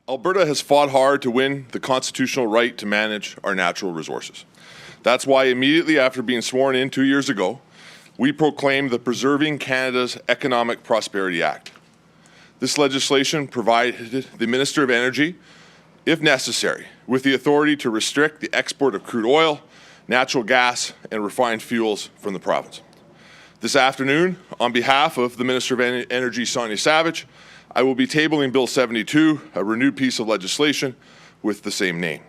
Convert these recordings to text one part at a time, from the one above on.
Alberta has fought hard to win the constitutional right to manage our natural resources. That's why immediately after being sworn in 2 years ago, we proclaimed the Preserving Canada's Economic Prosperity Act. This legislation provided the Minister of Energy, if necessary, with the authority to restrict the export of crude oil, natural gas, and refined fuels from the province. This afternoon, on behalf of the Minister of Energy, Sonia Savage, I will be tabling Bill 72, a renewed piece of legislation with the same name,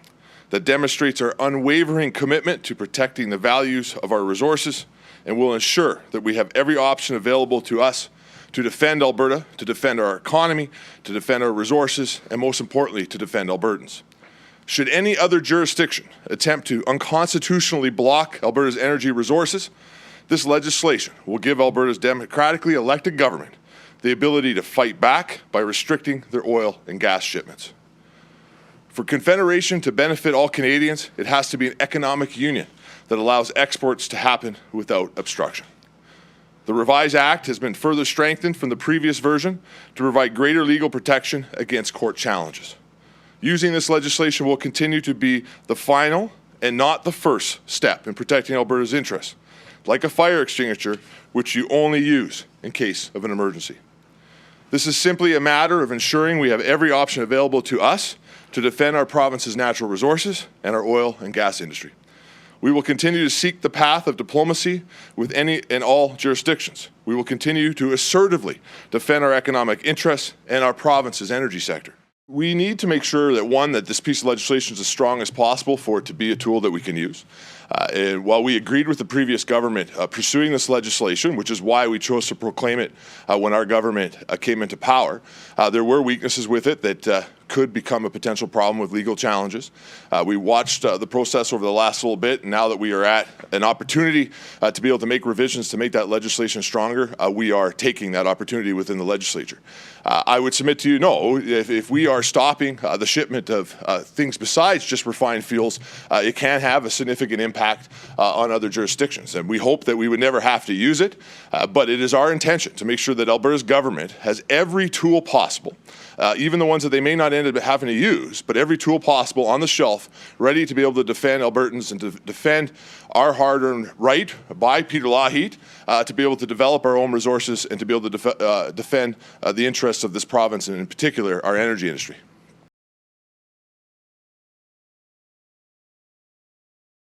that demonstrates our unwavering commitment to protecting the values of our resources and will ensure that we have every option available to us to defend Alberta, to defend our economy, to defend our resources, and most importantly, to defend Albertans. Should any other jurisdiction attempt to unconstitutionally block Alberta's energy resources, this legislation will give Alberta's democratically elected government the ability to fight back by restricting their oil and gas shipments. For Confederation to benefit all Canadians, it has to be an economic union that allows exports to happen without obstruction. The revised Act has been further strengthened from the previous version to provide greater legal protection against court challenges. Using this legislation will continue to be the final and not the first step in protecting Alberta's interests, like a fire extinguisher, which you only use in case of an emergency. This is simply a matter of ensuring we have every option available to us to defend our province's natural resources and our oil and gas industry. We will continue to seek the path of diplomacy with any and all jurisdictions. We will continue to assertively defend our economic interests and our province's energy sector. We need to make sure that this piece of legislation is as strong as possible for it to be a tool that we can use. And while we agreed with the previous government pursuing this legislation, which is why we chose to proclaim it when our government came into power, there were weaknesses with it that could become a potential problem with legal challenges. We watched the process over the last little bit, and now that we are at an opportunity to be able to make revisions to make that legislation stronger, we are taking that opportunity within the legislature. I would submit to you, no, if we are stopping the shipment of things besides just refined fuels, it can have a significant impact on other jurisdictions. And we hope that we would never have to use it, but it is our intention to make sure that Alberta's government has every tool possible, even the ones that they may not end up having to use, but every tool possible on the shelf, ready to be able to defend Albertans and to defend our hard-earned right by Peter Lougheed to be able to develop our own resources and to be able to defend the interests of this province and in particular our energy industry.